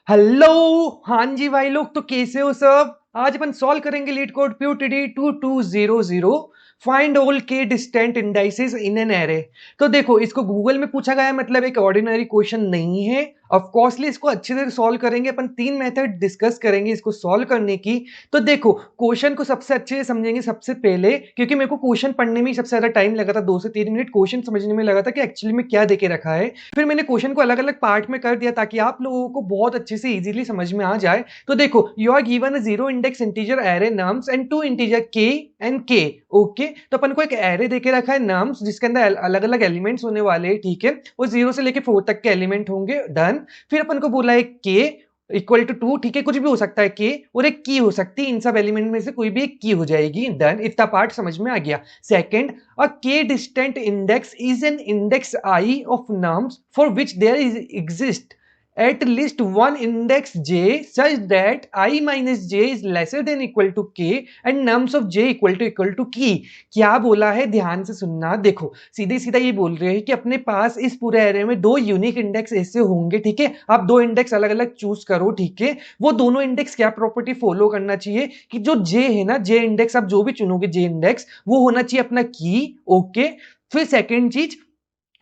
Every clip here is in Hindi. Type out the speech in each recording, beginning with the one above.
हेलो। हाँ जी भाई लोग, तो कैसे हो सब? आज अपन सॉल्व करेंगे LeetCode PUTD 2200 find all K distant indices in an array. तो देखो, इसको गूगल में पूछा गया है, मतलब एक ऑर्डिनरी क्वेश्चन नहीं है। ऑफ कोर्सली इसको अच्छे से सॉल्व करेंगे अपन। तीन मेथड डिस्कस करेंगे इसको सॉल्व करने की। तो देखो, क्वेश्चन को सबसे अच्छे से समझेंगे सबसे पहले, क्योंकि मेरे को क्वेश्चन पढ़ने में ही सबसे ज्यादा टाइम लगा था। 2 से 3 मिनट क्वेश्चन समझने में लगा था कि एक्चुअली में क्या देके रखा है। फिर मैंने क्वेश्चन को अलग अलग पार्ट में कर दिया ताकि आप लोगों को बहुत अच्छे से इजीली समझ में आ जाए। तो देखो, you are given a zero index integer array nums and two integer k and k. Okay, तो अपन को एक एरे देके रखा है नम्स, जिसके अंदर अलग अलग एलिमेंट्स होने वाले हैं। ठीक है, वो 0 से लेके 4 तक के एलिमेंट होंगे। डन। फिर अपन को बोला है के इक्वल टू 2। ठीक है, कुछ भी हो सकता है के, और एक की हो सकती है। इन सब एलिमेंट में से कोई भी एक की हो जाएगी। डन, इतना पार्ट समझ में आ गया। Second, a k distant index is an index I of nums for which there is exist at least one index j such that I minus j is lesser than equal to k and nums of j equal to key। क्या बोला है, ध्यान से सुनना। देखो, सीधे सीधा ये बोल रहे हैं कि अपने पास इस पूरे एरे में दो यूनिक इंडेक्स ऐसे होंगे। ठीक है, आप दो इंडेक्स अलग अलग चूज करो। ठीक है, वो दोनों इंडेक्स क्या प्रॉपर्टी फॉलो करना चाहिए कि जो जे है ना, जे इंडेक्स आप जो भी चुनोगे, जे इंडेक्स वो होना चाहिए अपना की। ओके। फिर सेकेंड चीज,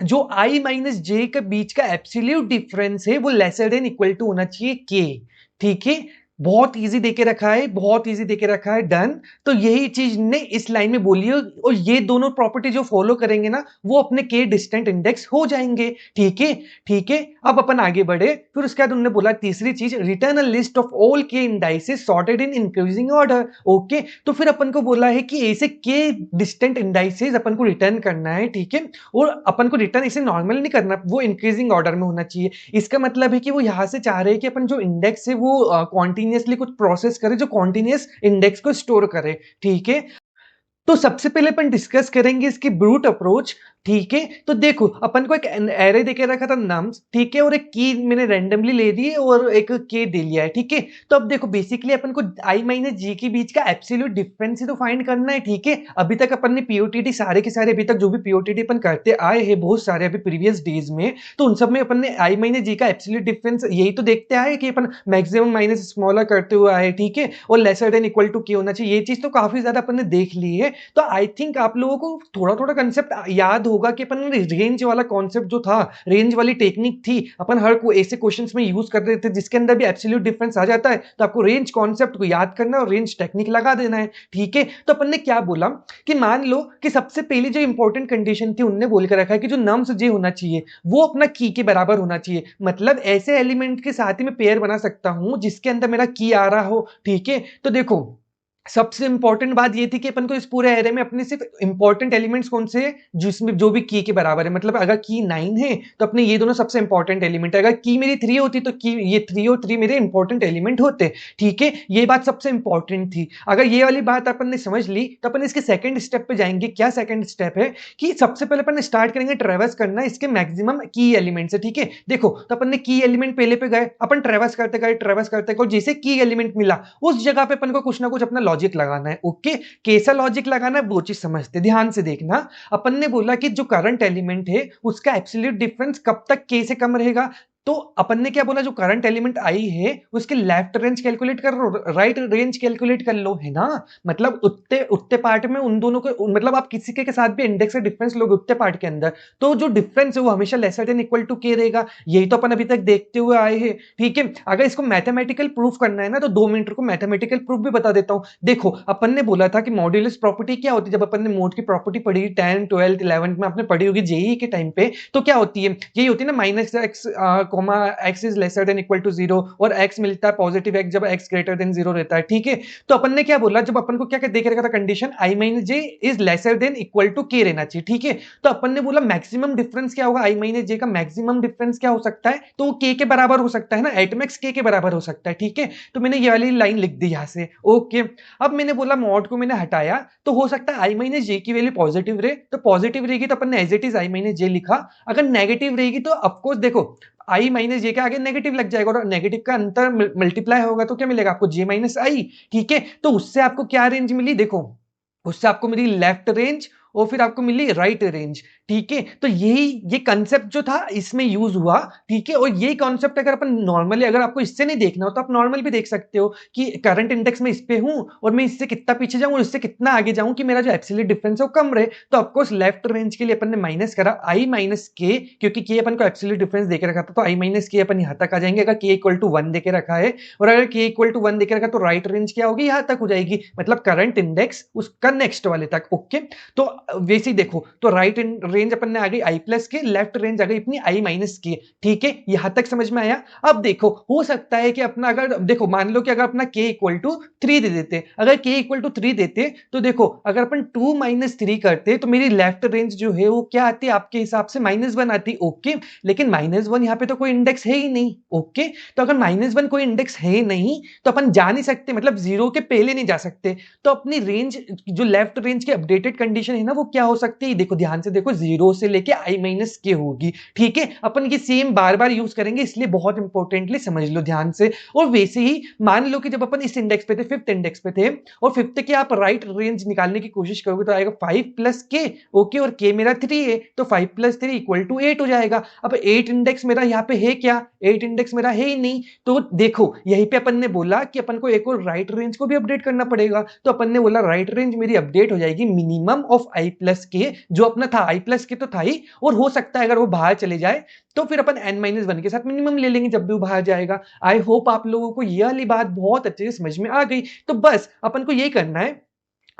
जो i माइनस जे के बीच का एब्सोल्यूट डिफरेंस है वो लेसर देन इक्वल टू होना चाहिए के। ठीक है, बहुत इजी देके रखा है, बहुत इजी देके रखा है। डन। तो यही चीज ने इस लाइन में बोली है, और ये दोनों प्रॉपर्टी जो फॉलो करेंगे ना, वो अपने के डिस्टेंट इंडेक्स हो जाएंगे। ठीक है, ठीक है। अब अपन आगे बढ़े। फिर उसके बाद उन्होंने बोला तीसरी चीज, return a list of all K indices sorted in increasing order. Okay, तो फिर अपन को बोला है कि ऐसे के डिस्टेंट इंडाइसेस अपन को रिटर्न करना है। ठीक है, और अपन को रिटर्न इसे नॉर्मल नहीं करना, वो इंक्रीजिंग ऑर्डर में होना चाहिए। इसका मतलब है कि वो यहां से चाह रहे हैं कि अपन जो इंडेक्स है वो कॉन्टिन्यूसली कुछ प्रोसेस करे, जो कॉन्टिन्यूस इंडेक्स को स्टोर करे। ठीक है, तो सबसे पहले अपन डिस्कस करेंगे इसकी ब्रूट अप्रोच। ठीक है, तो देखो, अपन को एक एरे देके रखा था नम्स। ठीक है, और एक की मैंने रैंडमली ले दी और एक के दे लिया है। ठीक है, तो अब देखो, बेसिकली अपन को आई माइनस जी के बीच का एब्सोल्यूट डिफरेंस ही तो फाइंड करना है। ठीक है, अभी तक अपन ने पीओटीडी सारे के सारे, अभी तक जो भी पीओटीडी अपन करते आए हैं बहुत सारे अभी प्रीवियस डेज में, तो उन सब में अपन ने आई माइनस जी का एब्सोल्यूट डिफरेंस यही तो देखते आए कि अपन मैक्सिमम माइनस स्मॉलर करते हुए आए। ठीक है, और लेसर देन इक्वल टू के होना चाहिए। ये चीज तो काफी ज्यादा अपन ने देख ली है। तो आई थिंक आप लोगों को थोड़ा थोड़ा कंसेप्ट याद होगा कि अपन रेंज वाला कॉन्सेप्ट जो था, रेंज वाली टेक्निक थी, अपन हर को ऐसे क्वेश्चंस में यूज कर रहे थे जिसके अंदर भी एब्सोल्यूट डिफरेंस आ जाता है। तो आपको रेंज कॉन्सेप्ट को याद करना और रेंज टेक्निक लगा देना है। ठीक है, तो अपन ने क्या बोला कि मान लो कि सबसे पहली जो इंपॉर्टेंट कंडीशन थी उनने बोल कर रखा है कि जो नम्स जे होना चाहिए वो अपना की के बराबर होना चाहिए। मतलब ऐसे एलिमेंट के साथ ही मैं पेयर बना सकता हूं जिसके अंदर मेरा की आ रहा हो। ठीक है, तो देखो, सबसे इंपॉर्टेंट बात ये थी कि अपन को इस पूरे एरे में अपने सिर्फ इंपॉर्टेंट एलिमेंट्स कौन से हैं, जिसमें जो भी की के बराबर है। मतलब अगर की 9 है तो अपने ये दोनों सबसे इंपॉर्टेंट एलिमेंट है। अगर की मेरी 3 होती तो की ये 3 और 3 मेरे इंपॉर्टेंट एलिमेंट होते। ठीक है, ये बात सबसे इंपॉर्टेंट थी। अगर ये वाली बात अपन ने समझ ली तो अपन इसके सेकंड स्टेप पे जाएंगे। क्या सेकंड स्टेप है कि सबसे पहले अपन स्टार्ट करेंगे ट्रेवर्स करना इसके मैक्सिमम की एलिमेंट से। ठीक है, देखो, तो अपन ने की एलिमेंट पहले पे गए, अपन ट्रेवर्स करते गए, ट्रेवर्स करते गए, जैसे की एलिमेंट मिला उस जगह पे अपन को कुछ ना कुछ अपना लॉजिक लगाना है। ओके, कैसा लॉजिक लगाना है वो चीज समझते, ध्यान से देखना। अपन ने बोला कि जो करंट एलिमेंट है उसका एब्सोल्यूट डिफरेंस कब तक के से कम रहेगा। तो अपन ने क्या बोला, जो करंट एलिमेंट आई है उसके लेफ्ट रेंज कैलकुलेट कर लो, राइट रेंज कैलकुलेट कर लो, है ना। मतलब उतने उतने पार्ट में उन दोनों को, मतलब आप किसी के साथ भी इंडेक्स का डिफरेंस लोगे उतने पार्ट के अंदर, तो जो डिफरेंस है वो हमेशा लेसर देन इक्वल टू के रहेगा। यही तो अपन अभी तक देखते हुए आए हैं। ठीक है, अगर इसको मैथमेटिकल प्रूफ करना है ना तो 2 मिनट को मैथमेटिकल प्रूफ भी बता देता हूं। देखो, अपन ने बोला था कि मॉड्यूलस प्रॉपर्टी क्या होती है, जब अपन ने मोड की प्रॉपर्टी पढ़ी 10 12 11 में आपने पढ़ी होगी जेई के टाइम पे, तो क्या होती है, यही होती है ना, minus x comma x is lesser than equal to 0, और एक्स मिलता है पॉजिटिव एक्स जब एक्स ग्रेटर देन 0 रहता है। ठीक है, तो अपन ने क्या बोला, जब अपन को क्या देख रखा था condition, i minus j is lesser than equal to के रहना चाहिए। ठीक है, तो अपन ने बोला मैक्सिमम डिफरेंस क्या होगा, आई माइनस जे का मैक्सिमम डिफरेंस क्या हो सकता है, तो के बराबर हो सकता है ना, एटमेक्स के बराबर हो सकता है। ठीक है, तो मैंने ये वाली लाइन लिख दी यहां से। ओके, अब मैंने बोला मॉड को मैंने हटाया, तो हो सकता है आई माइनस जे की वैल्यू पॉजिटिव रहे, तो पॉजिटिव रहेगी तो अपन ने as it is I minus J लिखा। अगर नेगेटिव रहेगी तो ऑफकोर्स देखो, आई माइनस जे के आगे नेगेटिव लग जाएगा, और नेगेटिव का अंतर मल्टीप्लाई होगा तो क्या मिलेगा आपको, जे माइनस आई। ठीक है, तो उससे आपको क्या रेंज मिली, देखो, उससे आपको मिली लेफ्ट रेंज और फिर आपको मिली राइट रेंज। ठीक है, तो ये कंसेप्ट जो था इसमें यूज हुआ। ठीक है, और ये कॉन्सेप्ट अगर अपन नॉर्मली, अगर आपको इससे नहीं देखना हो तो आप नॉर्मल भी देख सकते हो कि करंट इंडेक्स में इस पे हूं और मैं इससे कितना पीछे जाऊं और इससे कितना आगे जाऊं कि मेरा जो एब्सोल्यूट डिफरेंस है वो कम रहे। तो ऑफकोर्स लेफ्ट रेंज के लिए अपन ने माइनस करा आई माइनस के, क्योंकि के अपन को एब्सोल्यूट डिफरेंस देके रखा था, तो आई माइनस के अपन यहां तक आ जाएंगे अगर के इक्वल टू 1 देके रखा है। और अगर के इक्वल टू 1 देके रखा तो राइट रेंज क्या होगी, यहां तक हो जाएगी, मतलब करंट इंडेक्स उसका नेक्स्ट वाले तक। ओके, तो वैसे ही देखो, तो राइट रेंज अपन ने आ गई आई प्लस के, लेफ्ट रेंज आ गई अपनी आई माइनस के। ठीक है, यहां तक समझ में आया। अब देखो, हो सकता है कि अपना, अगर देखो मान लो कि अगर अपना के इक्वल टू 3 दे देते, अगर के इक्वल टू 3 देते तो देखो अगर अपन 2 माइनस 3 करते तो मेरी लेफ्ट रेंज जो है वो क्या आती, आपके हिसाब से -1 आती। ओके, लेकिन -1 यहां पे तो कोई इंडेक्स है ही नहीं। ओके, तो अगर -1 कोई इंडेक्स है नहीं तो अपन जा नहीं सकते, मतलब जीरो के पहले नहीं जा सकते। तो अपनी रेंज जो लेफ्ट रेंज की अपडेटेड कंडीशन है ना, वो क्या हो सकती है, देखो ध्यान से देखो, 0 से लेके आई माइनस के होगी। ठीक है, अपन ये सेम बार बार यूज करेंगे, इसलिए बहुत इंपॉर्टेंटली समझ लो ध्यान से। और वैसे ही मान लो कि जब अपन इस इंडेक्स पे थे, फिफ्थ इंडेक्स पे थे, और फिफ्थ के आप राइट रेंज निकालने की कोशिश करोगे तो आएगा 5 प्लस के। ओके, और के मेरा 3 है, तो 5 प्लस 3 इक्वल टू 8 हो जाएगा। अब 8 इंडेक्स मेरा यहाँ पे है क्या, 8 इंडेक्स मेरा है ही नहीं। तो देखो यहीं पे अपन ने बोला कि अपन को एक और राइट रेंज को भी अपडेट करना पड़ेगा, तो अपन ने बोला राइट रेंज मेरी अपडेट हो जाएगी मिनिमम ऑफ आई प्लस के, जो अपना था आई प्लस के तो था ही, और हो सकता है अगर वो बाहर चले जाए तो फिर अपन n-1 के साथ मिनिमम ले लेंगे जब भी वो बाहर जाएगा। आई होप आप लोगों को ये वाली बात बहुत अच्छे से समझ में आ गई। तो बस अपन को यही करना है,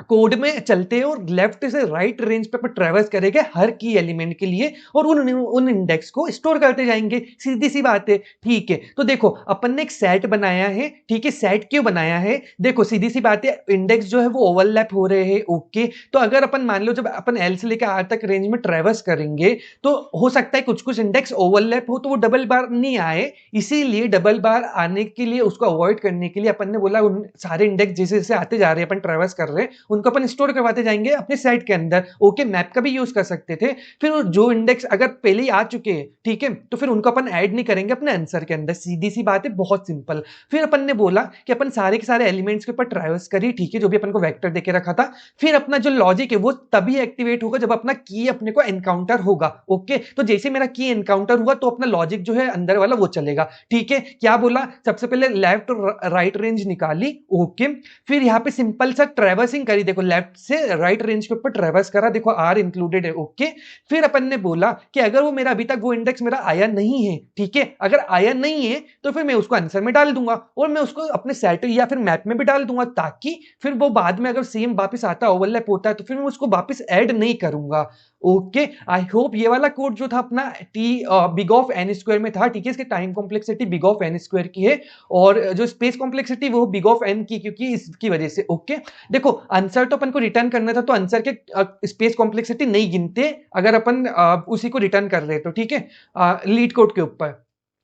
कोड में चलते हैं और लेफ्ट से राइट रेंज पे ट्रेवर्स करेंगे हर की एलिमेंट के लिए, और उन इंडेक्स को स्टोर करते जाएंगे। सीधी सी बात है। ठीक है, तो देखो अपन ने एक सेट बनाया है। ठीक है, सेट क्यों बनाया है, देखो सीधी सी बात है, इंडेक्स जो है वो ओवरलैप हो रहे हैं। ओके, तो अगर अपन मान लो जब अपन एल से लेकर आर तक रेंज में ट्रेवर्स करेंगे तो हो सकता है कुछ कुछ इंडेक्स ओवरलैप हो तो वो डबल बार नहीं आए, इसीलिए डबल बार आने के लिए, उसको अवॉइड करने के लिए अपन ने बोला उन सारे इंडेक्स जैसे जैसे आते जा रहे हैं, अपन ट्रेवर्स कर रहे हैं, उनको अपन स्टोर करवाते जाएंगे अपने सेट के अंदर। ओके, मैप का भी यूज कर सकते थे। फिर जो इंडेक्स अगर पहले ही आ चुके हैं, ठीक है, तो फिर उनको अपन ऐड नहीं करेंगे अपने आंसर के अंदर। सीधी सी बात है, बहुत सिंपल। फिर अपन ने बोला कि अपन सारे के सारे एलिमेंट्स के ऊपर ट्रैवर्स करिए, ठीक है, जो भी अपन को वेक्टर देके रखा था। फिर अपना जो लॉजिक है वो तभी एक्टिवेट होगा जब अपना की अपने को एनकाउंटर होगा। ओके, तो जैसे मेरा की एनकाउंटर हुआ तो अपना लॉजिक जो है अंदर वाला वो चलेगा। ठीक है, क्या बोला, सबसे पहले लेफ्ट राइट रेंज निकाली। ओके, फिर यहाँ पे सिंपल सा ट्रैवर्सिंग करी, देखो लेफ्ट से राइट रेंज के ऊपर ट्रैवर्स करा, देखो आर इंक्लूडेड है। ओके, फिर अपन ने बोला कि अगर वो मेरा अभी तक वो इंडेक्स मेरा आया नहीं है, ठीक है, अगर आया नहीं है तो फिर मैं उसको आंसर में डाल दूंगा और मैं उसको अपने सेट या फिर मैप में भी डाल दूंगा, ताकि फिर वो बाद में अगर सेम वापस आता, ओवरलैप होता है, तो फिर मैं उसको वापस ऐड नहीं करूंगा। ओके, आई होप ये वाला कोड जो था अपना T big of n square में था। ठीक है, इसकी time complexity big of n square की है और जो स्पेस कॉम्प्लेक्सिटी वो बिग ऑफ एन की, क्योंकि इसकी वजह से। ओके, देखो आंसर तो अपन को रिटर्न करना था, तो आंसर के स्पेस कॉम्प्लेक्सिटी नहीं गिनते अगर अपन उसी को रिटर्न कर रहे तो। ठीक है, लीड कोड के ऊपर,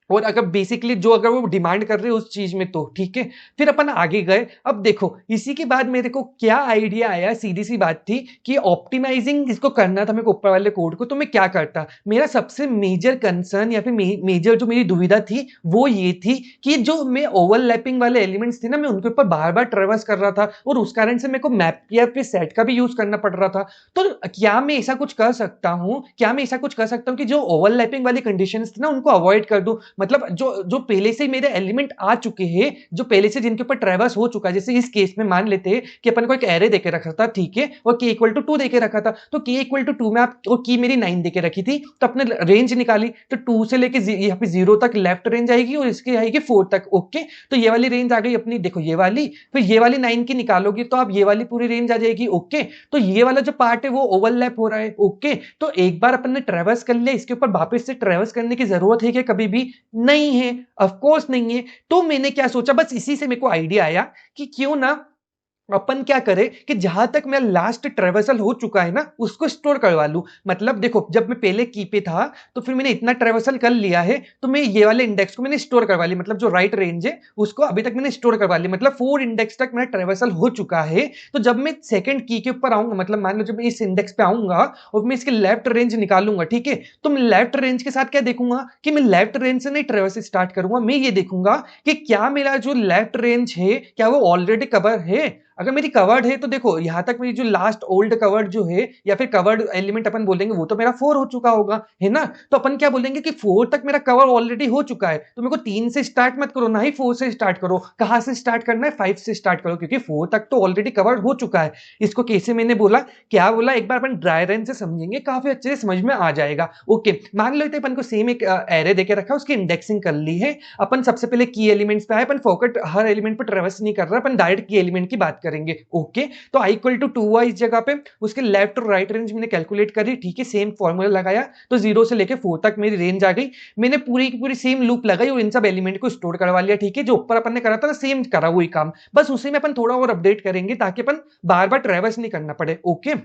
और अगर बेसिकली जो अगर वो डिमांड कर रहे हो उस चीज में तो ठीक है। फिर अपन आगे गए। अब देखो इसी के बाद मेरे को क्या आइडिया आया, सीधी सी बात थी कि ऑप्टिमाइजिंग इसको करना था मेरे को ऊपर वाले कोड को, तो मैं क्या करता। मेरा सबसे मेजर कंसर्न या फिर मेजर जो मेरी दुविधा थी वो ये थी कि जो मैं ओवरलैपिंग वाले एलिमेंट्स थे ना, मैं उनके ऊपर बार बार ट्रेवर्स कर रहा था और उस कारण से मेरे को मैप या फिर सेट का भी यूज करना पड़ रहा था। तो क्या मैं ऐसा कुछ कर सकता हूं, क्या मैं ऐसा कुछ कर सकता हूं कि जो ओवरलैपिंग वाली कंडीशंस थी ना उनको अवॉइड कर दूं, मतलब जो जो पहले से मेरे एलिमेंट आ चुके हैं, जो पहले से जिनके ऊपर ट्रैवर्स हो चुका है। जैसे इस केस में मान लेते हैं कि अपन को एक एरे देके रखा था, ठीक है, और k इक्वल टू 2 देके रखा था, तो k इक्वल टू 2 में आप, और की मेरी 9 देके रखी थी, तो अपने रेंज निकाली, तो 2 से लेके यहाँ पे 0 तक लेफ्ट रेंज आएगी और इसकी आएगी 4 तक। ओके, तो ये वाली रेंज आ गई अपनी, देखो ये वाली, फिर ये वाली 9 की निकालोगे तो आप ये वाली पूरी रेंज आ जाएगी। ओके, तो ये वाला जो पार्ट है वो ओवरलैप हो रहा है। ओके, तो एक बार अपन ने ट्रैवर्स कर लिया, इसके ऊपर वापस से ट्रैवर्स करने की जरूरत है क्या कभी भी? नहीं है, ऑफ कोर्स नहीं है। तो मैंने क्या सोचा, बस इसी से मेरे को आइडिया आया कि क्यों ना अपन क्या करें कि जहां तक मेरा लास्ट ट्रेवर्सल हो चुका है ना उसको स्टोर करवा लूं। मतलब देखो जब मैं पहले की पे था तो फिर मैंने इतना ट्रेवर्सल कर लिया है, तो मैं ये वाले इंडेक्स को मैंने स्टोर करवा ली, मतलब जो राइट रेंज है उसको अभी तक मैंने स्टोर करवा ली, मतलब 4 इंडेक्स तक मेरा ट्रेवर्सल हो चुका है। तो जब मैं सेकंड की के ऊपर आऊंगा, मतलब मान लो जब मैं इस इंडेक्स पे आऊंगा और मैं इसके लेफ्ट रेंज निकालूंगा, ठीक है, तो मैं लेफ्ट रेंज के साथ क्या देखूंगा कि मैं लेफ्ट रेंज से नहीं ट्रेवर्स स्टार्ट करूंगा, मैं ये देखूंगा कि क्या मेरा जो लेफ्ट रेंज है क्या वो ऑलरेडी कवर है। अगर मेरी कवर्ड है तो देखो यहां तक मेरी जो लास्ट ओल्ड कवर्ड जो है या फिर कवर्ड एलिमेंट अपन बोलेंगे वो तो मेरा 4 हो चुका होगा, है ना। तो अपन क्या बोलेंगे कि 4 तक मेरा कवर ऑलरेडी हो चुका है, तो मेरे को 3 से स्टार्ट मत करो, ना ही 4 से स्टार्ट करो। कहां से स्टार्ट करना है, 5 से स्टार्ट करो, क्योंकि 4 तक तो ऑलरेडी कवर्ड हो चुका है। इसको कैसे मैंने बोला, क्या बोला, एक बार अपन ड्राई रन से समझेंगे, काफी अच्छे से समझ में आ जाएगा। ओके, मान लो अपन को सेम एक एरे देके रखा है, उसकी इंडेक्सिंग कर ली है। अपन सबसे पहले की एलिमेंट्स पे आए, अपन फोकट हर एलिमेंट पर ट्रेवर्स नहीं कर रहा, अपन डायरेक्ट की एलिमेंट की बात करेंगे। ओके, तो आई इक्वल टू 2 इस जगह पे उसके लेफ्ट और राइट रेंज मैंने कैलकुलेट करी, ठीक है, सेम फॉर्मूला लगाया, तो 0 से लेके 4 तक मेरी रेंज आ गई। मैंने पूरी की पूरी सेम लूप लगाई और इन सब एलिमेंट को स्टोर करवा लिया, ठीक है। जो ऊपर अपन ने करा था ना, सेम करा वही काम, बस उसी में अपन थोड़ा और अपडेट करेंगे ताकि अपन बार बार ट्रेवर्स नहीं करना पड़े। ओके,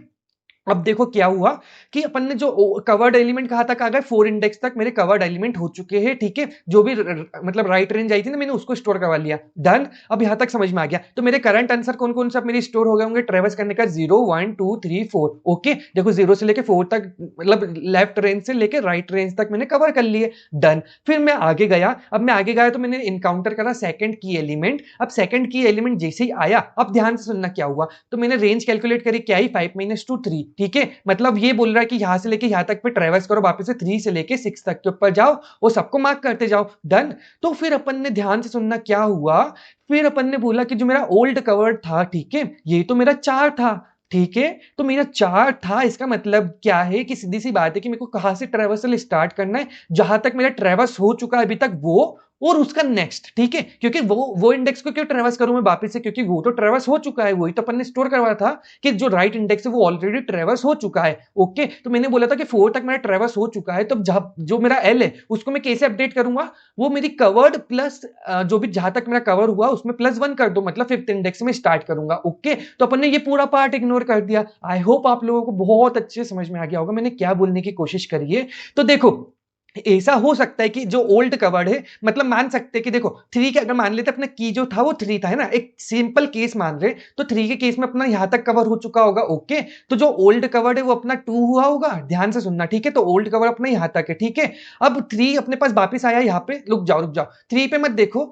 अब देखो क्या हुआ कि अपन ने जो कवर्ड एलिमेंट कहा था, कहा गया 4 इंडेक्स तक मेरे कवर्ड एलिमेंट हो चुके हैं, ठीक है। जो भी मतलब राइट रेंज आई थी ना, मैंने उसको स्टोर करवा लिया, डन। अब यहां तक समझ में आ गया। तो मेरे करंट आंसर कौन कौन सा मेरे स्टोर हो गए होंगे ट्रेवर्स करने का, 0 1 2 3 4। ओके, देखो 0 से लेके 4 तक, मतलब लेफ्ट रेंज से लेके राइट रेंज तक मैंने कवर कर लिए, डन। फिर मैं आगे गया, अब मैं आगे गया तो मैंने इनकाउंटर करा सेकंड की एलिमेंट। अब सेकंड की एलिमेंट जैसे ही आया, अब ध्यान से सुनना क्या हुआ, तो मैंने रेंज कैलकुलेट करी, क्या ही 5 - 2 3, ठीक है। मतलब ये बोल रहा है कि यहां से लेके यहां तक पे ट्रेवर्स करो, वापस से 3 से लेके 6 तक के ऊपर जाओ और सबको मार्क करते जाओ, डन। तो फिर अपन ने ध्यान से सुनना क्या हुआ, फिर अपन ने बोला कि जो मेरा ओल्ड कवर्ड था, ठीक है, ये तो मेरा 4 था, ठीक है। तो मेरा 4 था, इसका मतलब क्या है कि सीधी सी बात है कि मेरे को कहां से ट्रेवर्सल स्टार्ट करना है, जहां तक मेरा ट्रेवर्स हो चुका है अभी तक वो, और उसका नेक्स्ट, ठीक है। क्योंकि वो इंडेक्स को क्यों ट्रेवर्स करूं मैं वापस से, क्योंकि वो तो ट्रेवर्स हो चुका है, वही तो अपन ने स्टोर करवाया था कि जो राइट इंडेक्स है वो ऑलरेडी ट्रेवर्स हो चुका है। ओके, तो मैंने बोला था कि 4 तक मेरा ट्रेवर्स हो चुका है, तो जो मेरा एल है उसको मैं कैसे अपडेट करूंगा, वो मेरी कवर्ड प्लस जो भी जहां तक मेरा कवर हुआ उसमें +1 कर दो, मतलब 5th इंडेक्स में स्टार्ट करूंगा। ओके, तो अपन ने ये पूरा पार्ट इग्नोर कर दिया। आई होप आप लोगों को बहुत अच्छे समझ में आ गया होगा मैंने क्या बोलने की कोशिश करी है। तो देखो ऐसा हो सकता है कि जो ओल्ड कवर्ड है, मतलब मान सकते हैं कि देखो 3 के अगर मान लेते अपना की जो था वो 3 था, है ना, एक सिंपल केस मान रहे, तो 3 के केस में अपना यहां तक कवर हो चुका होगा। ओके, तो जो ओल्ड कवर्ड है वो अपना 2 हुआ होगा, ध्यान से सुनना, ठीक है। तो ओल्ड कवर अपना यहां तक है, ठीक है। अब 3 अपने पास वापस आया यहाँ पे, रुक जाओ रुक जाओ, 3 पे मत देखो,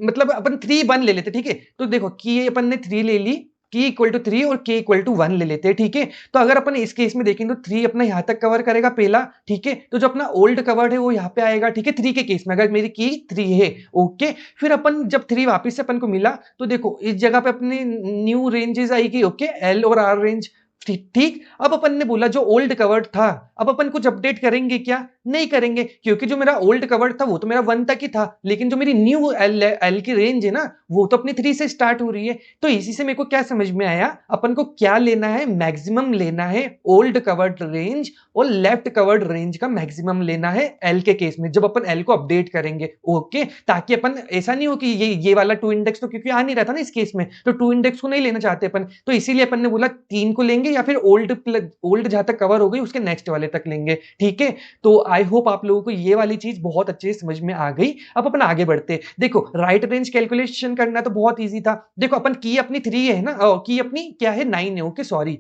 मतलब अपन 3 1 ले लेते, ठीक है। तो देखो की अपन ने 3 ले ली, की इक्वल टू 3 और के इक्वल टू 1 ले लेते हैं, ठीक है। तो अगर अपन इस केस में देखें तो 3 अपना यहां तक कवर करेगा पहला, ठीक है। तो जो अपना ओल्ड कवर्ड है वो यहां पे आएगा, ठीक है, 3 के केस में अगर मेरी की 3 है। ओके, फिर अपन जब 3 वापस से अपन को मिला, तो देखो इस जगह पे अपनी न्यू रेंजेस आएगी, ओके, एल और आर रेंज, ठीक। अब अपन ने बोला जो ओल्ड कवर्ड था, अब अपन कुछ अपडेट करेंगे क्या, नहीं करेंगे, क्योंकि जो मेरा ओल्ड कवर्ड था वो तो मेरा 1 तक ही था, लेकिन जो मेरी न्यू एल की रेंज है ना, वो तो अपनी 3 से स्टार्ट हो रही है। तो इसी से मेरे को क्या समझ में आया, अपन को क्या लेना है, मैक्सिमम लेना है ओल्ड कवर्ड रेंज और लेफ्ट कवर्ड रेंज का मैक्सिमम लेना है एल के केस में, जब अपन एल को अपडेट करेंगे। ओके, ताकि अपन ऐसा नहीं हो कि ये वाला 2 इंडेक्स तो क्योंकि आ नहीं रहा था ना इस केस में, तो 2 इंडेक्स को नहीं लेना चाहते अपन, तो इसीलिए अपन ने बोला 3 को लेंगे या फिर ओल्ड जहां तक कवर हो गई उसके नेक्स्ट वाले तक लेंगे, ठीक है। तो आई होप आप लोगों को ये वाली चीज बहुत अच्छे से समझ में आ गई। अब अपन आगे बढ़ते, देखो राइट रेंज कैलकुलेशन करना तो बहुत इजी था। देखो अपन की अपनी 3 है ना, की अपनी क्या है 9 है, ओके सॉरी।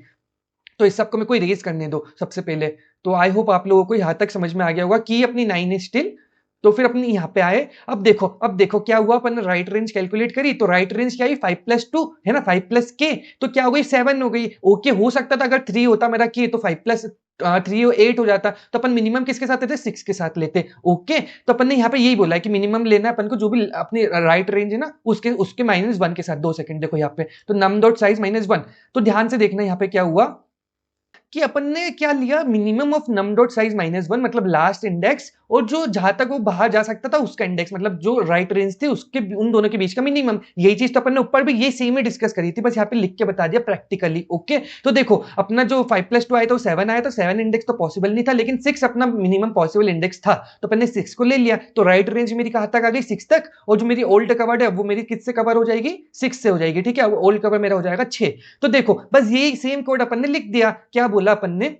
तो इस सबको मैं कोई रेज करने दो सबसे पहले। तो आई होप आप लोगों को यहां तक समझ में आ गया होगा कि अपनी 9 है स्टिल। तो फिर अपनी यहां पे आए, अब देखो क्या हुआ, अपन ने राइट रेंज कैलकुलेट करी, तो राइट रेंज क्या है 5 + 2 है ना, 5 + के, तो क्या हो गई 7 हो गई। ओके, हो सकता था अगर 3 होता मेरा के तो 5 + 3 8 हो जाता, तो अपन मिनिमम किसके साथ लेते, 6 के साथ लेते। ओके, तो अपन ने यहाँ पे यही बोला है कि मिनिमम लेना है अपन को, जो भी अपनी राइट रेंज है ना उसके उसके -1 के साथ। 2 सेकंड देखो यहाँ पे, तो नम डॉट साइज -1, तो ध्यान से देखना यहाँ पे क्या हुआ कि अपन ने क्या लिया, minimum of num dot size -1, मतलब लास्ट इंडेक्स, और जो जहां तक वो बाहर जा सकता था उसका इंडेक्स, मतलब जो राइट रेंज थी उसके उन दोनों के बीच का मिनिमम। यही चीज तो अपन ने ऊपर भी ये सेम ही डिस्कस करी थी, बस यहाँ पे लिख के बता दिया प्रैक्टिकली। ओके, तो देखो अपना जो 5 + 2 आया तो 7 आया, तो 7 इंडेक्स तो पॉसिबल नहीं था, लेकिन 6 अपना मिनिमम पॉसिबल इंडेक्स था, तो अपन ने 6 को ले लिया। तो राइट रेंज मेरी कहां तक आ गई, 6 तक, और जो मेरी ओल्ड कवर्ड है वो मेरी किससे कवर हो जाएगी, 6 से हो जाएगी, ठीक है। ओल्ड कवर मेरा हो जाएगा 6। तो देखो बस यही सेम कोड अपन ने लिख दिया, क्या बोला अपन ने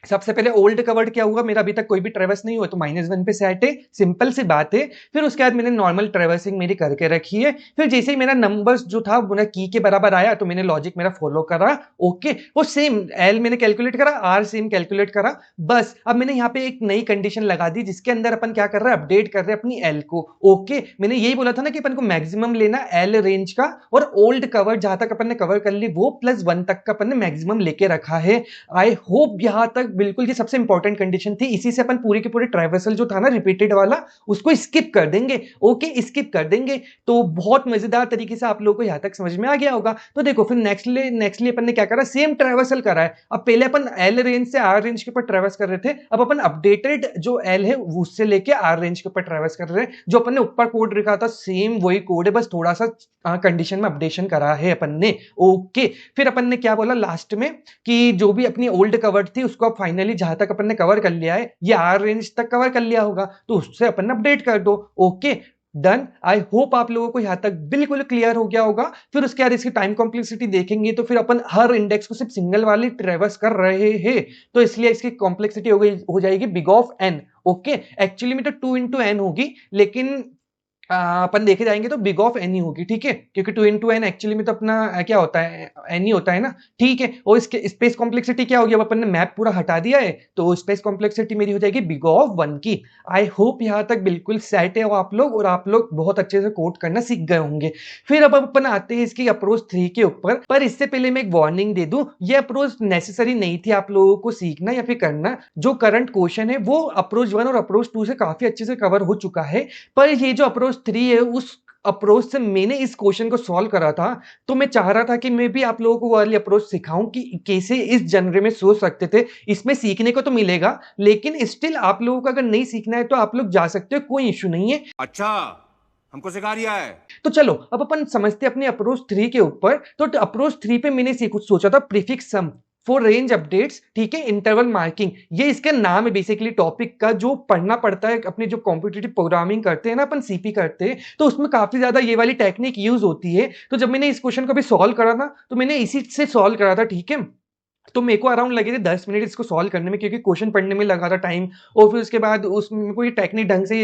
सबसे पहले ओल्ड कवर्ड क्या हुआ, मेरा अभी तक कोई भी ट्रेवर्स नहीं हुआ तो -1 पे सेट है, सिंपल सी बात है। फिर उसके बाद मैंने नॉर्मल ट्रेवर्सिंग मेरी करके रखी है। फिर जैसे ही मेरा नंबर्स जो था मेरा की के बराबर आया तो मैंने लॉजिक मेरा फॉलो करा। ओके, वो सेम एल मैंने कैलकुलेट करा, आर सेम कैलकुलेट करा। बस अब मैंने यहाँ पे एक नई कंडीशन लगा दी जिसके अंदर अपन क्या कर रहे हैं, अपडेट कर रहे हैं अपनी एल को। ओके, मैंने यही बोला था ना कि अपन को मैक्सिमम लेना एल रेंज का, और ओल्ड कवर जहां तक अपन ने कवर कर ली वो +1 तक का अपन ने मैक्सिमम लेके रखा है। आई होप यहां तक बिल्कुल ये सबसे इंपॉर्टेंट कंडीशन थी। इसी से अपन पूरी की पूरी ट्राइवर्सल जो था ना रिपीटेड वाला, उसको स्किप कर देंगे। ओके, स्किप कर देंगे। तो बहुत मजेदार तरीके से आप लोगों को यहां तक समझ में आ गया होगा। तो देखो फिर नेक्स्टली अपन ने क्या करा, सेम ट्राइवर्सल करा है। अब पहले अपन एल रेंज से आर रेंज के ऊपर ट्राइवर्स कर रहे थे, अब अपन अपडेटेड जो एल है उससे लेके आर रेंज के ऊपर ट्राइवर्स कर रहे हैं। जो अपन ने ऊपर कोड लिखा था सेम वही कोड है, बस थोड़ा सा कंडीशन में अपडेशन करा है अपन ने। ओके, फिर अपन ने क्या बोला लास्ट में कि जो भी अपनी ओल्ड कवर थी उसको अब फाइनली जहां तक अपन ने कवर कर लिया है, ये आर रेंज तक कवर कर लिया होगा, तो उससे अपन अपडेट कर दो। Okay, done. आई होप आप लोगों को यहां तक बिल्कुल क्लियर हो गया होगा। फिर उसके बाद इसकी टाइम कॉम्प्लेक्सिटी देखेंगे तो फिर अपन हर इंडेक्स को सिर्फ सिंगल वाली ट्रेवर्स कर रहे हैं, तो इसलिए इसकी कॉम्प्लेक्सिटी हो जाएगी big of n. Okay, actually में तो 2 × n होगी, लेकिन अपन देखे जाएंगे तो बिग ऑफ एन ही होगी, ठीक है, क्योंकि 2 × n एक्चुअली में तो अपना क्या होता है, एन ही होता है ना, ठीक है। और इसके स्पेस कॉम्प्लेक्सिटी क्या होगी, अब अपन ने मैप पूरा हटा दिया है तो स्पेस कॉम्प्लेक्सिटी मेरी हो जाएगी बिग ऑफ 1 की। आई होप यहां तक बिल्कुल सेट है आप लोग, और आप लोग बहुत अच्छे से कोड करना सीख गए होंगे। फिर अब अपन आते हैं इसकी अप्रोच 3 के ऊपर, पर इससे पहले मैं एक वार्निंग दे दूं, ये अप्रोच नेसेसरी नहीं थी आप लोगों को सीखना या फिर करना। जो करंट क्वेश्चन है वो अप्रोच 1 और अप्रोच 2 से काफी अच्छे से कवर हो चुका है, पर ये जो अप्रोच 3 है उस अप्रोच से मैंने इस क्वेश्चन को सॉल्व करा था, तो मैं चाह रहा था कि मैं भी आप लोगों को वो वाली अप्रोच सिखाऊं कि कैसे इस जनरे में सोच सकते थे। इसमें सीखने को तो मिलेगा, लेकिन स्टिल आप लोगों को अगर नहीं सीखना है तो आप लोग जा सकते हो, कोई इश्यू नहीं है। अच्छा, हमको सिखा रिया है। तो चलो अब अपन समझते हैं अपने अप्रोच 3 के ऊपर। तो अप्रोच 3 पे मैंने कुछ सोचा था, prefix sum for range updates, ठीक है, इंटरवल मार्किंग, ये इसका नाम है बेसिकली टॉपिक का, जो पढ़ना पड़ता है अपनी जो कॉम्पिटिटिव प्रोग्रामिंग करते हैं ना अपन, सीपी करते हैं, तो उसमें काफी ज्यादा ये वाली टेक्निक यूज होती है। तो जब मैंने इस क्वेश्चन को भी सॉल्व करा ना तो मैंने इसी से सॉल्व करा था, ठीक है। तो मेरे को अराउंड लगे थे 10 मिनट इसको सॉल्व करने में, क्योंकि क्वेश्चन पढ़ने में लगा था टाइम, और फिर उसके बाद उसमें कोई टेक्निक ढंग से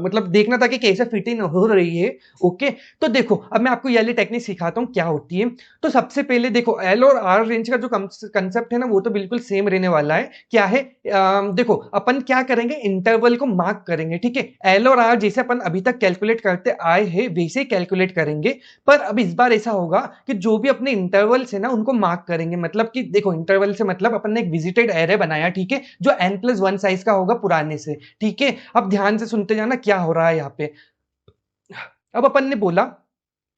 मतलब देखना था कि कैसे फिट इन हो रही है। ओके, तो देखो अब मैं आपको ये वाली टेक्निक सिखाता हूँ क्या होती है। तो सबसे पहले देखो एल और आर रेंज का जो कंसेप्ट है ना वो तो बिल्कुल सेम रहने वाला है। क्या है, देखो अपन क्या करेंगे, इंटरवल को मार्क करेंगे, ठीक है। एल और आर जैसे अपन अभी तक कैलकुलेट करते आए हैं वैसे ही कैलकुलेट करेंगे, पर अब इस बार ऐसा होगा कि जो भी अपने इंटरवल्स है ना उनको मार्क करेंगे। मतलब कि देखो इंटरवल से मतलब अपन ने एक विजिटेड एरे बनाया, ठीक है, जो n+1 साइज का होगा पुराने से, ठीक है। अब ध्यान से सुनते जाना क्या हो रहा है यहाँ पे। अब अपन ने बोला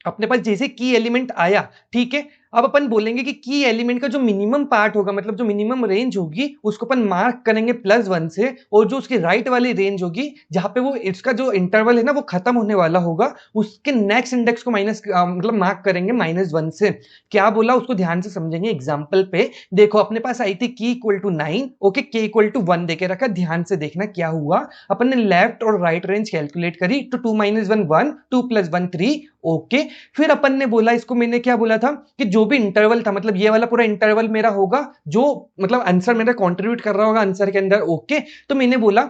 अपने पास जैसे की एलिमेंट आया, ठीक है, अब अपन बोलेंगे कि की एलिमेंट का जो मिनिमम पार्ट होगा, मतलब जो मिनिमम रेंज होगी उसको अपन मार्क करेंगे +1 से, और जो उसकी राइट वाली रेंज होगी जहां पे वो इसका जो इंटरवल है ना वो खत्म होने वाला होगा, उसके नेक्स्ट इंडेक्स को मतलब मार्क करेंगे -1 से। क्या बोला उसको ध्यान से समझेंगे एग्जाम्पल पे। देखो अपने पास आई थी की = 9, ओके, के = 1 देके रखा, ध्यान से देखना क्या हुआ। अपन ने लेफ्ट और राइट रेंज कैलकुलेट करी, तो 2 - 1 1, 2 + 1 3, ओके। फिर अपन ने बोला, इसको मैंने क्या बोला था कि जो भी इंटरवल था, मतलब ये वाला पूरा इंटरवल मेरा होगा जो मतलब आंसर मेरा कंट्रीब्यूट कर रहा होगा आंसर के अंदर, ओके। तो मैंने बोला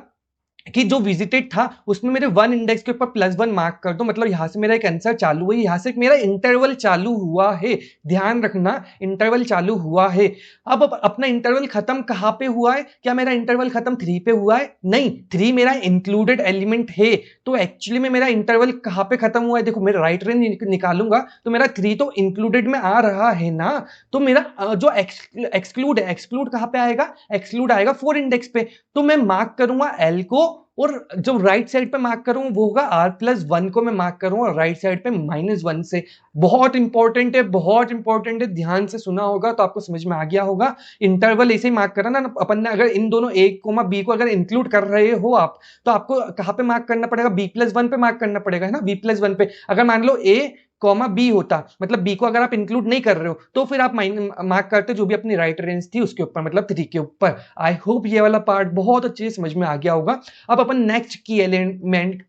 कि जो विजिटेड था उसमें मेरे 1 इंडेक्स के ऊपर +1 मार्क कर दो, मतलब यहां से मेरा एक आंसर चालू है, यहां से मेरा इंटरवल चालू हुआ है। ध्यान रखना, इंटरवल चालू हुआ है। अब अपना इंटरवल खत्म कहां पे हुआ है, क्या मेरा इंटरवल खत्म 3 पे हुआ है? नहीं, 3 मेरा इंक्लूडेड एलिमेंट है। तो एक्चुअली में मेरा इंटरवल कहां पे खत्म हुआ है, देखो मैं राइट रेंज निकालूंगा तो मेरा 3 तो इंक्लूडेड में आ रहा है ना। तो मेरा जो एक्सक्लूड है, एक्सक्लूड कहां पे आएगा, एक्सक्लूड आएगा 4 इंडेक्स पे। तो मैं मार्क करूंगा एल को, और जो राइट साइड पे मार्क करूं वो होगा r+1 को मैं मार्क करूंगा राइट साइड पे -1 से। बहुत इंपॉर्टेंट है, बहुत इंपॉर्टेंट है, ध्यान से सुना होगा तो आपको समझ में आ गया होगा। इंटरवल ऐसे ही मार्क करना ना अपन ने, अगर इन दोनों a, b को अगर इंक्लूड कर रहे हो आप, तो आपको कहां पे मार्क करना पड़ेगा, b+1 पे मार्क करना पड़ेगा, है ना, b+1 पे। अगर मान लो a, बी होता, मतलब बी को अगर आप इंक्लूड नहीं कर रहे हो तो फिर आप मार्क करते जो भी अपनी राइट रेंज थी उसके ऊपर, मतलब 3 के ऊपर। आई होप ये वाला पार्ट बहुत अच्छे से समझ में आ गया होगा। अब अपन नेक्स्ट की एलिमेंट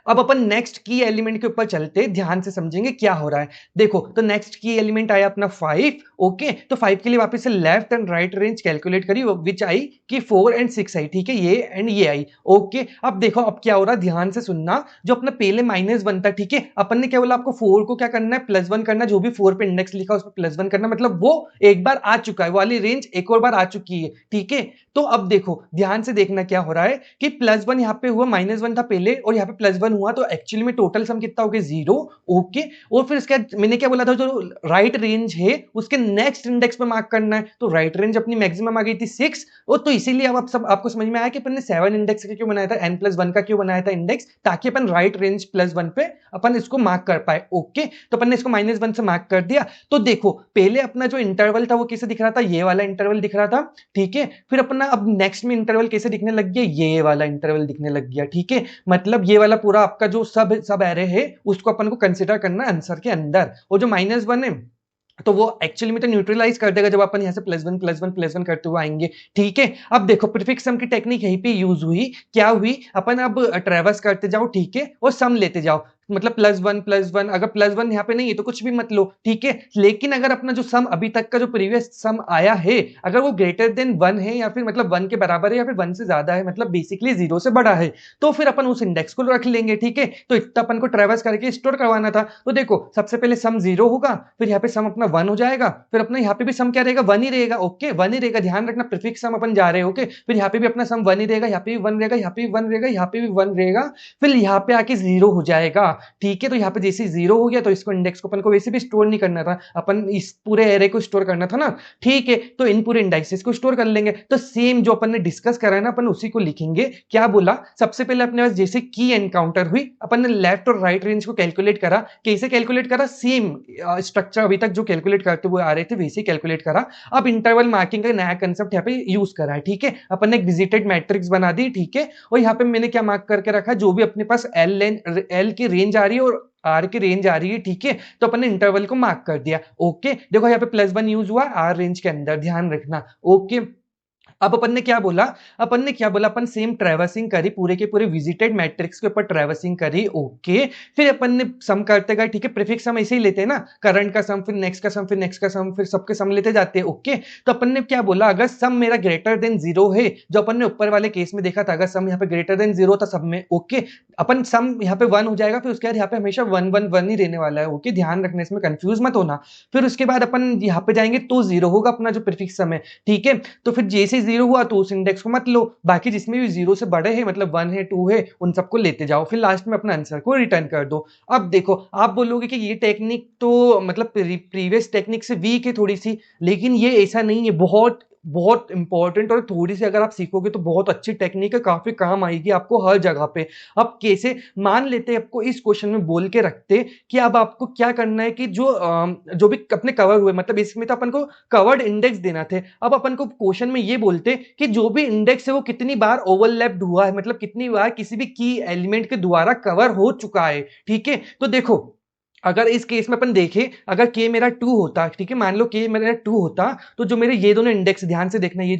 अब अपन नेक्स्ट की एलिमेंट के ऊपर चलते, ध्यान से समझेंगे क्या हो रहा है। देखो तो नेक्स्ट की एलिमेंट आया अपना 5। ओके, तो 5 के लिए वापस से left and right range calculate करी, विच आई कि 4 एंड 6 आई, ठीक है, ये एंड ये आई। ओके, अब देखो अब क्या हो रहा है, ध्यान से सुनना। जो अपना पहले -1 था, ठीक है, अपन ने क्या बोला आपको 4 को क्या करना है, +1 करना, जो भी 4 पे इंडेक्स लिखा उस पर +1 करना, मतलब वो एक बार आ चुका है, वाली रेंज एक और बार आ चुकी है, ठीक है। तो अब देखो ध्यान से देखना क्या हो रहा है कि +1 यहाँ पे हुआ, -1 था पहले और यहाँ पे +1 हुआ, तो एक्चुअली में टोटल सम कितना हो गया, 0। ओके, और फिर इसके बाद मैंने क्या बोला था, जो राइट रेंज है उसके नेक्स्ट इंडेक्स पे मार्क करना है, तो राइट रेंज अपनी मैक्सिमम आ गई थी 6, और तो इसीलिए अब आप सब आपको समझ में आया कि अपन ने 7 इंडेक्स का क्यों बनाया था, n+1 का क्यों बनाया था इंडेक्स, ताकि अपन राइट रेंज +1 पे अपन इसको मार्क कर पाए। ओके, तो अपन ने इसको -1 से मार्क कर दिया। तो देखो पहले अपना जो इंटरवल था वो कैसे दिख रहा था, ये वाला इंटरवल दिख रहा था, ठीक है। फिर अपना अब नेक्स्ट में इंटरवल कैसे दिखने लग गया, ये वाला इंटरवल दिखने लग गया, ठीक है। मतलब ये वाला पूरा आपका जो सब एरे है उसको अपन को कंसीडर करना आंसर के अंदर, और जो -1 है तो वो एक्चुअली में तो न्यूट्रलाइज कर देगा जब अपन यहां से +1 करते हुए आएंगे, ठीक है। अब देखो प्रीफिक्स सम की टेक्निक यहीं पे यूज हुई, क्या हुई, अपन अब ट्रेवर्स करते जाओ, ठीक है, और सम लेते जाओ, मतलब +1 अगर +1 यहाँ पे नहीं है तो कुछ भी मत लो, ठीक है। लेकिन अगर अपना जो सम अभी तक का जो प्रीवियस सम आया है अगर वो ग्रेटर देन 1 है, या फिर मतलब 1 के बराबर है, या फिर 1 से ज्यादा है, मतलब बेसिकली 0 से बड़ा है, तो फिर अपन उस इंडेक्स को रख लेंगे, ठीक है। तो इतना अपन को ट्रेवर्स करके स्टोर करवाना था। तो देखो सबसे पहले सम 0 होगा, फिर यहाँ पे सम अपना 1 हो जाएगा, फिर अपना यहाँ पे भी सम क्या रहेगा, 1 ही रहेगा। ओके, 1 ही रहेगा, ध्यान रखना प्रीफिक्स सम अपन जा रहे हैं। ओके, फिर यहाँ पे भी अपना सम 1 ही रहेगा, यहाँ पे भी 1 रहेगा, यहाँ पे भी 1 रहेगा, यहाँ पे भी 1 रहेगा, फिर यहाँ पे आके 0 हो जाएगा, ठीक है। तो यहाँ पे जैसे 0 हो गया तो इसको इंडेक्स को अपन को वैसे भी स्टोर नहीं करना था, अपन इस पूरे एरे को स्टोर करना था ना, ठीक है। तो इन पूरे इंडेक्सेस को स्टोर कर लेंगे। तो सेम जो अपन ने डिस्कस करा है ना, अपन उसी को लिखेंगे। क्या बोला, सबसे पहले अपने पास जैसे की एनकाउंटर हुई, अपन ने लेफ्ट और राइट रेंज को कैलकुलेट करा। कैसे कैलकुलेट करा, सेम स्ट्रक्चर अभी तक जो कैलकुलेट करते हुए आ रहे थे वैसे कैलकुलेट करा। अब इंटरवल मार्किंग का नया कंसेप्ट यहाँ पे यूज करा है, ठीक है। अपन ने एक विजिटेड मैट्रिक्स बना दी, ठीक है, और यहाँ पे मैंने क्या मार्क करके रखा, जो भी अपने पास एल की रेंज आ रही है और आर की रेंज आ रही है, ठीक है, तो अपन ने इंटरवल को मार्क कर दिया। ओके, देखो यहाँ पे +1 यूज हुआ आर रेंज के अंदर, ध्यान रखना। ओके, अब अपन ने क्या बोला, अपन सेम ट्रैवर्सिंग करी, पूरे के पूरे विजिटेड मैट्रिक्स के ऊपर ट्रैवर्सिंग करी। ओके, फिर अपन ने सम करते गए, ठीक है, प्रीफिक्स सम ऐसे ही लेते हैं ना, करंट का सम, फिर नेक्स्ट का सम, फिर नेक्स्ट का सम, फिर सबके सम लेते जाते हैं। ओके, तो अपन ने क्या बोला, अगर सम मेरा ग्रेटर देन 0 है, जो अपन ने ऊपर वाले केस में देखा था, अगर सम यहाँ पे ग्रेटर देन 0 था सब में, ओके, अपन सम यहाँ पे 1 हो जाएगा, फिर उसके बाद यहाँ पे हमेशा 1 1 1 ही रहने वाला है। ओके, ध्यान रखना, इसमें कंफ्यूज मत होना। फिर उसके बाद अपन यहाँ पे जाएंगे तो 0 होगा अपना जो प्रीफिक्स सम है, ठीक है। तो फिर जैसे 0 हुआ तो उस इंडेक्स को मत लो, बाकी जिसमें भी 0 से बड़े हैं, मतलब 1 है 2 है, उन सबको लेते जाओ, फिर लास्ट में अपना आंसर को रिटर्न कर दो। अब देखो आप बोलोगे कि ये टेक्निक तो मतलब प्रीवियस टेक्निक से वीक है थोड़ी सी, लेकिन ये ऐसा नहीं है, बहुत बहुत इंपॉर्टेंट, और थोड़ी सी अगर आप सीखोगे तो बहुत अच्छी टेक्निक है, काफी काम आएगी आपको हर जगह पे। अब कैसे, मान लेते हैं आपको इस क्वेश्चन में बोल के रखते कि अब आपको क्या करना है कि जो भी अपने कवर हुए, मतलब इसमें तो अपन को कवर्ड इंडेक्स देना थे, अब अपन को क्वेश्चन में ये बोलते कि जो भी इंडेक्स है वो कितनी बार ओवरलैप्ड हुआ है, मतलब कितनी बार किसी भी की एलिमेंट के द्वारा कवर हो चुका है, ठीक है। तो देखो अगर इस केस में अपन देखें, अगर के मेरा 2 होता, ठीक है, मान लो के मेरा 2 होता, तो जो मेरे ये दोनों इंडेक्स, ध्यान से देखना, ये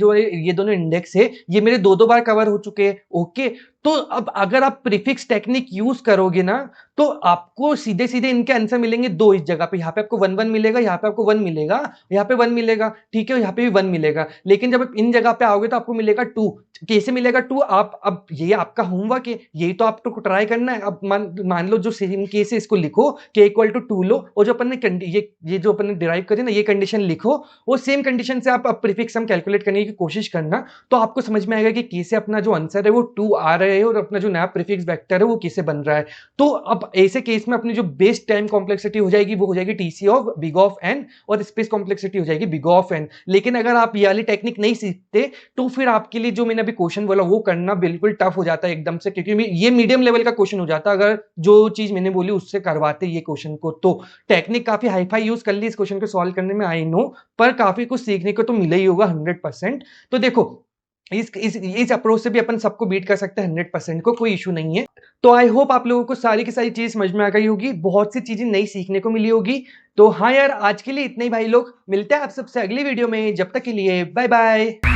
दोनों इंडेक्स है, ये मेरे दो बार कवर हो चुके हैं। ओके, तो अब अगर आप प्रीफिक्स टेक्निक यूज करोगे ना, तो आपको सीधे सीधे इनके आंसर मिलेंगे दो इस जगह पे, यहाँ पे आपको 1 1 मिलेगा, यहाँ पे आपको 1 मिलेगा, यहाँ पे 1 मिलेगा, ठीक है, यहाँ पे भी 1 मिलेगा। लेकिन जब इन जगह पे आओगे तो आपको मिलेगा 2। कैसे मिलेगा 2, आप अब ये आपका होमवर्क है, यही तो आपको ट्राई करना है। अब मान लो जो सेम केस है इसको लिखो, के इक्वल टू 2 लो, और जो अपन ने ये जो अपन ने डिराइव करी ना, ये कंडीशन लिखो, वो सेम कंडीशन से आप प्रीफिक्स सम कैलकुलेट करने की कोशिश करना, तो आपको समझ में आएगा कि कैसे अपना जो आंसर है वो 2 आ रहे हैं, और अपना जो नया प्रीफिक्स वेक्टर है वो कैसे बन रहा है। तो अब ऐसे केस में अपनी जो बेस टाइम कॉम्प्लेक्सिटी हो जाएगी वो हो जाएगी TC of big of n, और स्पेस कॉम्प्लेक्सिटी हो जाएगी बिग ऑफ एन। लेकिन अगर आप ये वाली टेक्निक नहीं सीखते तो फिर आपके लिए जो मैंने अभी क्वेश्चन बोला वो करना बिल्कुल टफ हो जाता है एकदम से, क्योंकि ये मीडियम लेवल का क्वेश्चन हो जाता है अगर जो चीज मैंने बोली उससे करवाते ये क्वेश्चन को। तो टेक्निक काफी हाईफाई यूज कर ली इस क्वेश्चन को सॉल्व करने में, आई नो, पर काफी कुछ सीखने को तो मिला ही होगा 100%। तो देखो इस अप्रोच से भी अपन सबको बीट कर सकते हैं 100% को, कोई इशू नहीं है। तो आई होप आप लोगों को सारी की सारी चीज समझ में आ गई होगी, बहुत सी चीजें नई सीखने को मिली होगी। तो हाँ यार, आज के लिए इतना ही भाई लोग, मिलते हैं आप सबसे अगली वीडियो में, जब तक के लिए बाय बाय।